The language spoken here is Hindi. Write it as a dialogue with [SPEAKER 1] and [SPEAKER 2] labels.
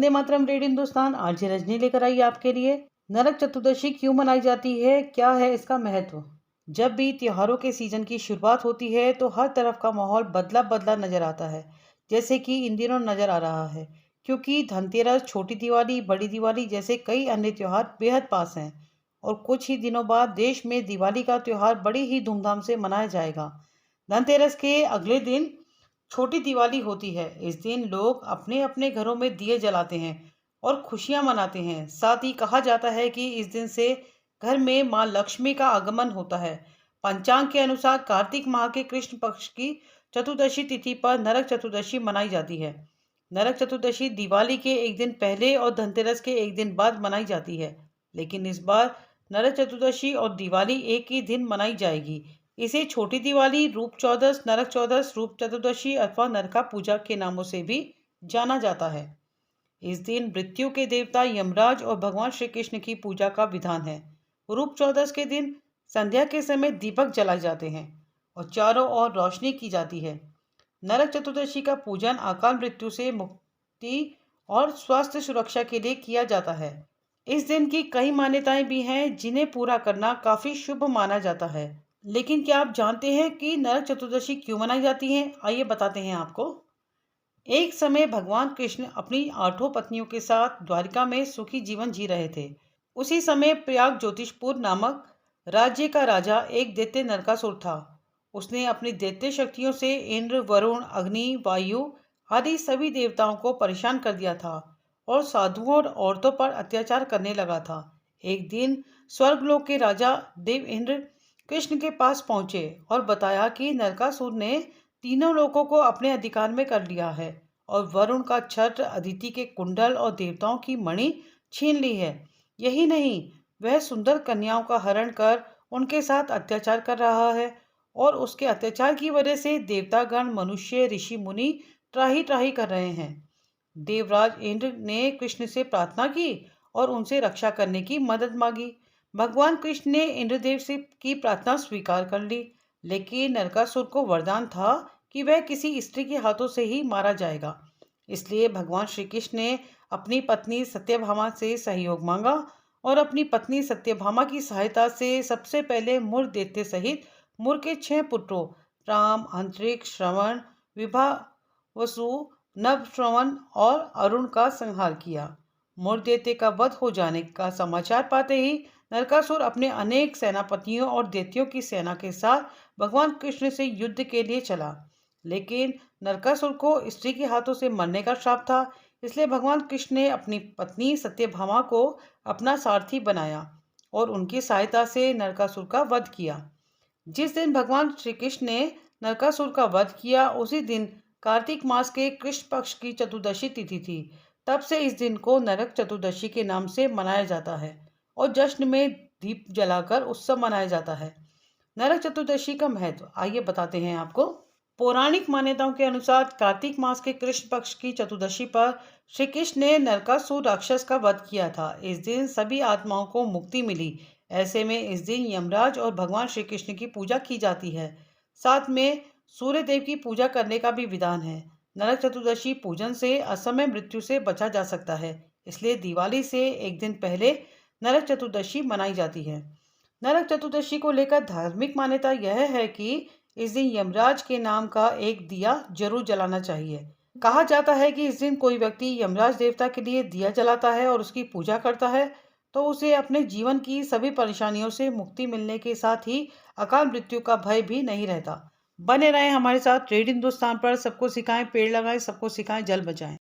[SPEAKER 1] वंदे मातरम रेड हिंदुस्तान। आरजे रजनी लेकर आई आपके लिए। नरक चतुर्दशी क्यों मनाई जाती है, क्या है इसका महत्व। जब भी त्योहारों के सीजन की शुरुआत होती है तो हर तरफ का माहौल बदला बदला नजर आता है, जैसे कि इन दिनों नजर आ रहा है। क्योंकि धनतेरस, छोटी दिवाली, बड़ी दिवाली जैसे कई अन्य त्योहार बेहद पास हैं और कुछ ही दिनों बाद देश में दिवाली का त्योहार बड़ी ही धूमधाम से मनाया जाएगा। धनतेरस के अगले दिन छोटी दिवाली होती है। इस दिन लोग अपने अपने घरों में दिए जलाते हैं और खुशियां मनाते हैं। साथ ही कहा जाता है कि इस दिन से घर में मां लक्ष्मी का आगमन होता है। पंचांग के अनुसार कार्तिक माह के कृष्ण पक्ष की चतुर्दशी तिथि पर नरक चतुर्दशी मनाई जाती है। नरक चतुर्दशी दिवाली के एक दिन पहले और धनतेरस के एक दिन बाद मनाई जाती है, लेकिन इस बार नरक चतुर्दशी और दिवाली एक ही दिन मनाई जाएगी। इसे छोटी दिवाली, रूप चौदस, नरक चौदस, रूप चतुर्दशी अथवा नरका पूजा के नामों से भी जाना जाता है। इस दिन मृत्यु के देवता यमराज और भगवान श्री कृष्ण की पूजा का विधान है। रूप चौदस के दिन संध्या के समय दीपक जलाए जाते हैं और चारों ओर रोशनी की जाती है। नरक चतुर्दशी का पूजन अकाल मृत्यु से मुक्ति और स्वास्थ्य सुरक्षा के लिए किया जाता है। इस दिन की कई मान्यताएं भी हैं जिन्हें पूरा करना काफी शुभ माना जाता है। लेकिन क्या आप जानते हैं कि नरक चतुर्दशी क्यों मनाई जाती है? आइए बताते हैं आपको। एक समय भगवान कृष्ण अपनी 8 पत्नियों के साथ द्वारिका में सुखी जीवन जी रहे थे। उसी समय प्रयाग ज्योतिषपुर नामक राज्य का राजा एक दैत्य नरकासुर था। उसने अपनी दैत्य शक्तियों से इंद्र, वरुण, अग्नि, वायु आदि सभी देवताओं को परेशान कर दिया था और साधुओं और औरतों पर अत्याचार करने लगा था। एक दिन स्वर्गलोक के राजा देव इंद्र कृष्ण के पास पहुंचे और बताया कि नरकासुर ने तीनों लोगों को अपने अधिकार में कर लिया है और वरुण का छत्र, अदिति के कुंडल और देवताओं की मणि छीन ली है। यही नहीं, वह सुंदर कन्याओं का हरण कर उनके साथ अत्याचार कर रहा है और उसके अत्याचार की वजह से देवतागण, मनुष्य, ऋषि मुनि त्राही त्राही कर रहे हैं। देवराज इंद्र ने कृष्ण से प्रार्थना की और उनसे रक्षा करने की मदद मांगी। भगवान कृष्ण ने इंद्रदेव से की प्रार्थना स्वीकार कर ली, लेकिन नरकासुर को वरदान था कि वह किसी स्त्री के हाथों से ही मारा जाएगा। इसलिए भगवान श्री कृष्ण ने अपनी पत्नी सत्यभामा से सहयोग मांगा और अपनी पत्नी सत्यभामा की सहायता से सबसे पहले मुर दैत्य सहित मुर के 6 पुत्रों राम, अंतरिक्ष, श्रवण, विभा, वसु, नभ, श्रवण और अरुण का संहार किया। मुर दैत्य का वध हो जाने का समाचार पाते ही नरकासुर अपने अनेक सेनापतियों और दैत्यों की सेना के साथ भगवान कृष्ण से युद्ध के लिए चला। लेकिन नरकासुर को स्त्री के हाथों से मरने का श्राप था, इसलिए भगवान कृष्ण ने अपनी पत्नी सत्यभामा को अपना सारथी बनाया और उनकी सहायता से नरकासुर का वध किया। जिस दिन भगवान श्री कृष्ण ने नरकासुर का वध किया, उसी दिन कार्तिक मास के कृष्ण पक्ष की चतुर्दशी तिथि थी। तब से इस दिन को नरक चतुर्दशी के नाम से मनाया जाता है और जश्न में दीप जलाकर उत्सव मनाया जाता है। नरक चतुर्दशी का महत्व आइए बताते हैं आपको। पौराणिक मान्यताओं के अनुसार कार्तिक मास के कृष्ण पक्ष की चतुर्दशी पर श्री कृष्ण ने नरकासुर राक्षस का वध किया था। इस दिन सभी आत्माओं को मुक्ति मिली। ऐसे में इस दिन यमराज और भगवान श्री कृष्ण की पूजा की जाती है। साथ में सूर्य देव की पूजा करने का भी विधान है। नरक चतुर्दशी पूजन से असमय मृत्यु से बचा जा सकता है, इसलिए दिवाली से एक दिन पहले नरक चतुर्दशी मनाई जाती है। नरक चतुर्दशी को लेकर धार्मिक मान्यता यह है कि इस दिन यमराज के नाम का एक दिया जरूर जलाना चाहिए। कहा जाता है कि इस दिन कोई व्यक्ति यमराज देवता के लिए दिया जलाता है और उसकी पूजा करता है तो उसे अपने जीवन की सभी परेशानियों से मुक्ति मिलने के साथ ही अकाल मृत्यु का भय भी नहीं रहता। बने रहें हमारे साथ रेड हिंदुस्तान पर। सबको सिखाएं पेड़ लगाएं, सबको सिखाएं जल बचाएं।